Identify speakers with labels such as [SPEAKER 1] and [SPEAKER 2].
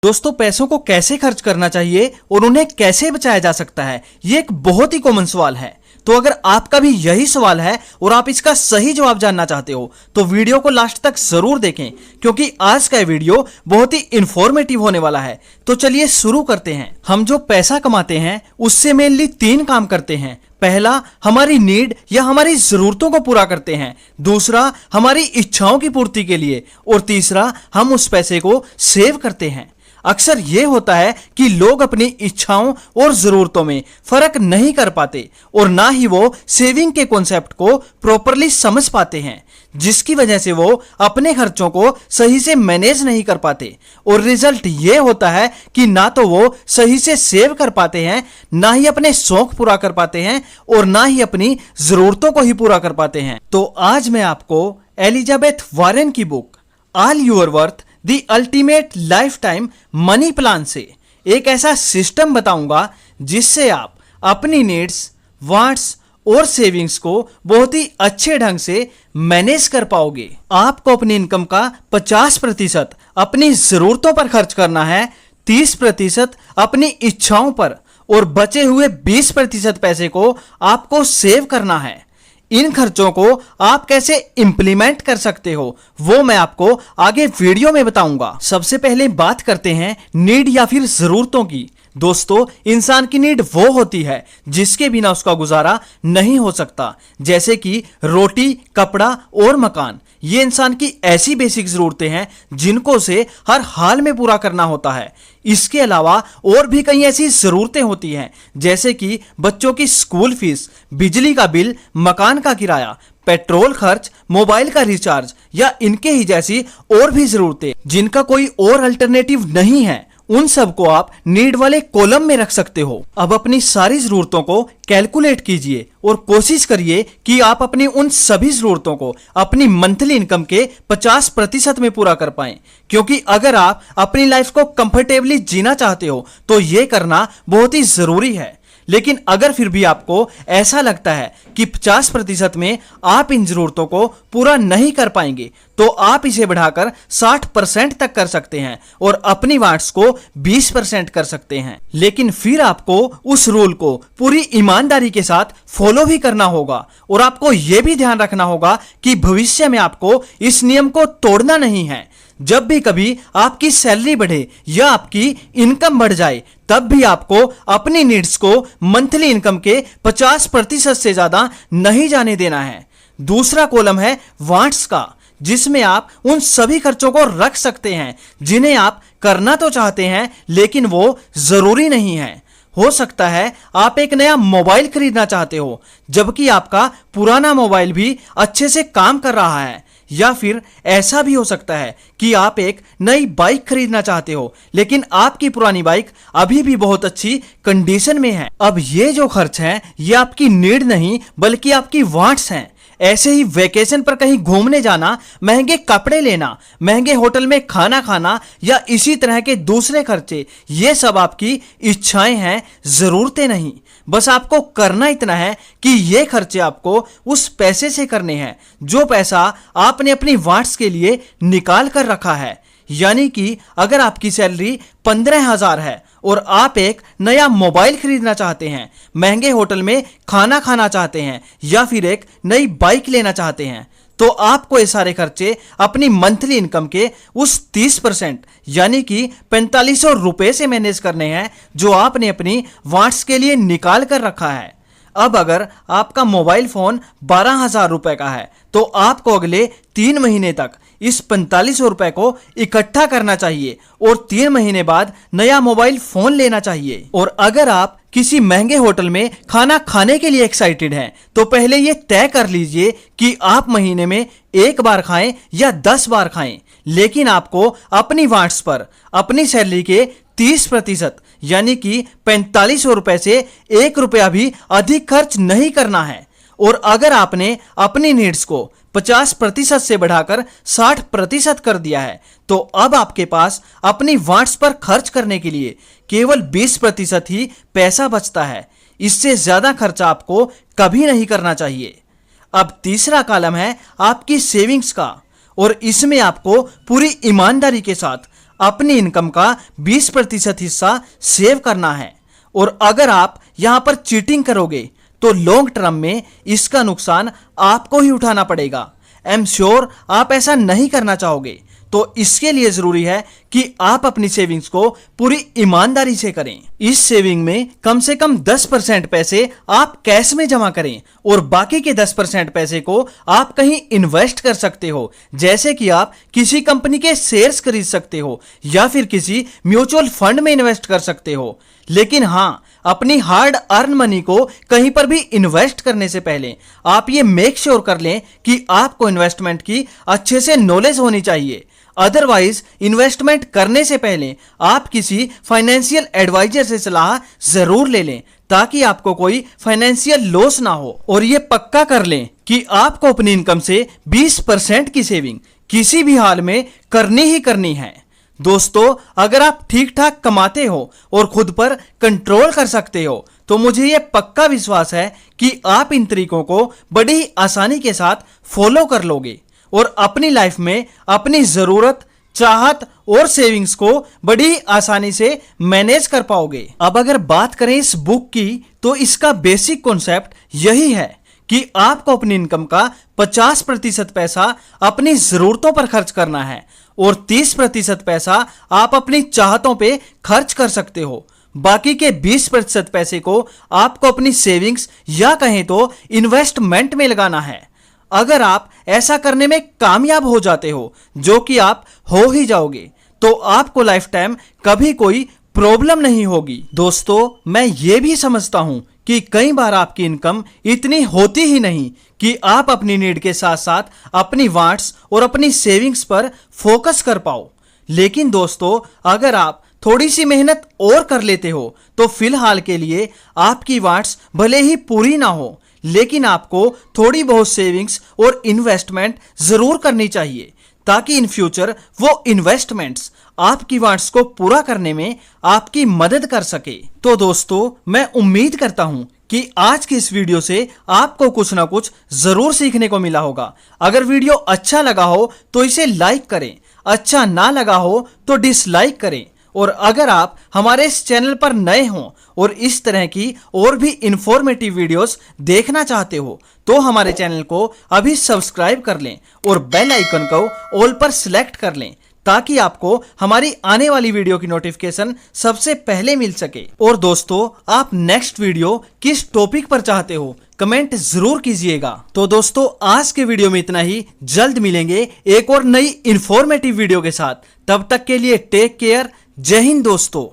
[SPEAKER 1] दोस्तों, पैसों को कैसे खर्च करना चाहिए और उन्हें कैसे बचाया जा सकता है, ये एक बहुत ही कॉमन सवाल है। तो अगर आपका भी यही सवाल है और आप इसका सही जवाब जानना चाहते हो तो वीडियो को लास्ट तक जरूर देखें, क्योंकि आज का वीडियो बहुत ही इंफॉर्मेटिव होने वाला है। तो चलिए शुरू करते हैं। हम जो पैसा कमाते हैं उससे मेनली 3 काम करते हैं। पहला, हमारी नीड या हमारी जरूरतों को पूरा करते हैं। दूसरा, हमारी इच्छाओं की पूर्ति के लिए। और तीसरा, हम उस पैसे को सेव करते हैं। अक्सर यह होता है कि लोग अपनी इच्छाओं और जरूरतों में फर्क नहीं कर पाते और ना ही वो सेविंग के कॉन्सेप्ट को प्रॉपरली समझ पाते हैं, जिसकी वजह से वो अपने खर्चों को सही से मैनेज नहीं कर पाते। और रिजल्ट ये होता है कि ना तो वो सही से सेव कर पाते हैं, ना ही अपने शौक पूरा कर पाते हैं और ना ही अपनी जरूरतों को ही पूरा कर पाते हैं। तो आज मैं आपको एलिजाबेथ वारेन की book all your worth the ultimate life time money plan से एक ऐसा सिस्टम बताऊंगा जिससे आप अपनी नीड्स, वांट्स और सेविंग्स को बहुत ही अच्छे ढंग से मैनेज कर पाओगे। आपको अपनी इनकम का 50% अपनी जरूरतों पर खर्च करना है, 30% अपनी इच्छाओं पर और बचे हुए 20% पैसे को आपको सेव करना है। इन खर्चों को आप कैसे इंप्लीमेंट कर सकते हो वो मैं आपको आगे वीडियो में बताऊंगा। सबसे पहले बात करते हैं नीड या फिर जरूरतों की। दोस्तों, इंसान की नीड वो होती है जिसके बिना उसका गुजारा नहीं हो सकता, जैसे कि रोटी, कपड़ा और मकान। ये इंसान की ऐसी बेसिक जरूरतें हैं जिनको उसे हर हाल में पूरा करना होता है। इसके अलावा और भी कई ऐसी जरूरतें होती हैं, जैसे कि बच्चों की स्कूल फीस, बिजली का बिल, मकान का किराया, पेट्रोल खर्च, मोबाइल का रिचार्ज या इनके ही जैसी और भी जरूरतें जिनका कोई और अल्टरनेटिव नहीं है। उन सब को आप नीड वाले कॉलम में रख सकते हो। अब अपनी सारी जरूरतों को कैलकुलेट कीजिए और कोशिश करिए कि आप अपनी उन सभी जरूरतों को अपनी मंथली इनकम के 50% में पूरा कर पाएं, क्योंकि अगर आप अपनी लाइफ को कंफर्टेबली जीना चाहते हो तो यह करना बहुत ही जरूरी है। लेकिन अगर फिर भी आपको ऐसा लगता है कि 50% में आप इन जरूरतों को पूरा नहीं कर पाएंगे तो आप इसे बढ़ाकर 60% तक कर सकते हैं और अपनी वांट्स को 20% कर सकते हैं। लेकिन फिर आपको उस रूल को पूरी ईमानदारी के साथ फॉलो भी करना होगा और आपको यह भी ध्यान रखना होगा कि भविष्य में आपको इस नियम को तोड़ना नहीं है। जब भी कभी आपकी सैलरी बढ़े या आपकी इनकम बढ़ जाए, तब भी आपको अपनी नीड्स को मंथली इनकम के 50% से ज्यादा नहीं जाने देना है। दूसरा कॉलम है वांट्स का, जिसमें आप उन सभी खर्चों को रख सकते हैं जिन्हें आप करना तो चाहते हैं लेकिन वो जरूरी नहीं है। हो सकता है आप एक नया मोबाइल खरीदना चाहते हो जबकि आपका पुराना मोबाइल भी अच्छे से काम कर रहा है, या फिर ऐसा भी हो सकता है कि आप एक नई बाइक खरीदना चाहते हो लेकिन आपकी पुरानी बाइक अभी भी बहुत अच्छी कंडीशन में है। अब ये जो खर्च है ये आपकी नीड नहीं बल्कि आपकी वांट्स हैं। ऐसे ही वेकेशन पर कहीं घूमने जाना, महंगे कपड़े लेना, महंगे होटल में खाना खाना या इसी तरह के दूसरे खर्चे, ये सब आपकी इच्छाएं हैं, जरूरतें नहीं। बस आपको करना इतना है कि ये खर्चे आपको उस पैसे से करने हैं जो पैसा आपने अपनी वांट्स के लिए निकाल कर रखा है। यानी कि अगर आपकी सैलरी 15,000 है और आप एक नया मोबाइल खरीदना चाहते हैं, महंगे होटल में खाना खाना चाहते हैं या फिर एक नई बाइक लेना चाहते हैं, तो आपको ये सारे खर्चे अपनी मंथली इनकम के उस 30% यानी कि 4500 रुपए से मैनेज करने हैं जो आपने अपनी वांट्स के लिए निकाल कर रखा है। अब अगर आपका मोबाइल फोन 12,000 रुपए का है तो आपको अगले 3 महीने तक इस 4500 रुपए को इकट्ठा करना चाहिए और 3 महीने बाद नया मोबाइल फोन लेना चाहिए। और अगर आप किसी महंगे होटल में खाना खाने के लिए एक्साइटेड हैं तो पहले ये तय कर लीजिए कि आप महीने में 1 बार खाएं या 10 बार खाएं, लेकिन आपको अपनी वांट्स पर अपनी सैलरी के 30% यानी कि 4500 रुपए से 1 रुपया भी अधिक खर्च नहीं करना है। और अगर आपने अपनी नीड्स को 50% से बढ़ाकर 60% कर दिया है तो अब आपके पास अपनी वांट्स पर खर्च करने के लिए केवल 20% ही पैसा बचता है। इससे ज्यादा खर्चा आपको कभी नहीं करना चाहिए। अब तीसरा कॉलम है आपकी सेविंग्स का, और इसमें आपको पूरी ईमानदारी के साथ अपनी इनकम का 20% हिस्सा सेव करना है। और अगर आप यहां पर चीटिंग करोगे तो लॉन्ग टर्म में इसका नुकसान आपको ही उठाना पड़ेगा। आई एम श्योर आप ऐसा नहीं करना चाहोगे। तो इसके लिए जरूरी है कि आप अपनी सेविंग्स को पूरी ईमानदारी से करें। इस सेविंग में कम से कम 10% पैसे आप कैश में जमा करें और बाकी के 10% पैसे को आप कहीं इन्वेस्ट कर सकते हो, जैसे कि आप किसी कंपनी के शेयर्स खरीद सकते हो या फिर किसी म्यूचुअल फंड में इन्वेस्ट कर सकते हो। लेकिन हां, अपनी हार्ड अर्न मनी को कहीं पर भी इन्वेस्ट करने से पहले आप ये मेक श्योर कर लें कि आपको इन्वेस्टमेंट की अच्छे से नॉलेज होनी चाहिए। अदरवाइज इन्वेस्टमेंट करने से पहले आप किसी फाइनेंशियल एडवाइजर से सलाह जरूर ले लें ताकि आपको कोई फाइनेंशियल लॉस ना हो। और ये पक्का कर लें कि आपको अपनी इनकम से 20% की सेविंग किसी भी हाल में करनी ही करनी है। दोस्तों, अगर आप ठीक ठाक कमाते हो और खुद पर कंट्रोल कर सकते हो तो मुझे यह पक्का विश्वास है कि आप इन तरीकों को बड़ी ही आसानी के साथ फॉलो कर लोगे और अपनी लाइफ में अपनी जरूरत, चाहत और सेविंग्स को बड़ी आसानी से मैनेज कर पाओगे। अब अगर बात करें इस बुक की तो इसका बेसिक कॉन्सेप्ट यही है कि आपको अपनी इनकम का 50% पैसा अपनी जरूरतों पर खर्च करना है और 30% पैसा आप अपनी चाहतों पे खर्च कर सकते हो। बाकी के 20% पैसे को आपको अपनी सेविंग्स या कहें तो इन्वेस्टमेंट में लगाना है। अगर आप ऐसा करने में कामयाब हो जाते हो, जो कि आप हो ही जाओगे, तो आपको लाइफ टाइम कभी कोई प्रॉब्लम नहीं होगी। दोस्तों, मैं ये भी समझता हूं कि कई बार आपकी इनकम इतनी होती ही नहीं कि आप अपनी नीड के साथ साथ अपनी वांट्स और अपनी सेविंग्स पर फोकस कर पाओ। लेकिन दोस्तों, अगर आप थोड़ी सी मेहनत और कर लेते हो तो फिलहाल के लिए आपकी वांट्स भले ही पूरी ना हो, लेकिन आपको थोड़ी बहुत सेविंग्स और इन्वेस्टमेंट जरूर करनी चाहिए ताकि इन फ्यूचर वो इन्वेस्टमेंट्स आपकी वांट्स को पूरा करने में आपकी मदद कर सके। तो दोस्तों, मैं उम्मीद करता हूं कि आज की इस वीडियो से आपको कुछ ना कुछ जरूर सीखने को मिला होगा। अगर वीडियो अच्छा लगा हो तो इसे लाइक करें, अच्छा ना लगा हो तो डिसलाइक करें। और अगर आप हमारे इस चैनल पर नए हों और इस तरह की और भी इंफॉर्मेटिव वीडियोस देखना चाहते हो तो हमारे चैनल को अभी सब्सक्राइब कर लें और बेल आइकन को ऑल पर सिलेक्ट कर लें ताकि आपको हमारी आने वाली वीडियो की नोटिफिकेशन सबसे पहले मिल सके। और दोस्तों, आप नेक्स्ट वीडियो किस टॉपिक पर चाहते हो कमेंट जरूर कीजिएगा। तो दोस्तों, आज के वीडियो में इतना ही। जल्द मिलेंगे एक और नई इंफॉर्मेटिव वीडियो के साथ। तब तक के लिए टेक केयर। जय हिंद दोस्तों।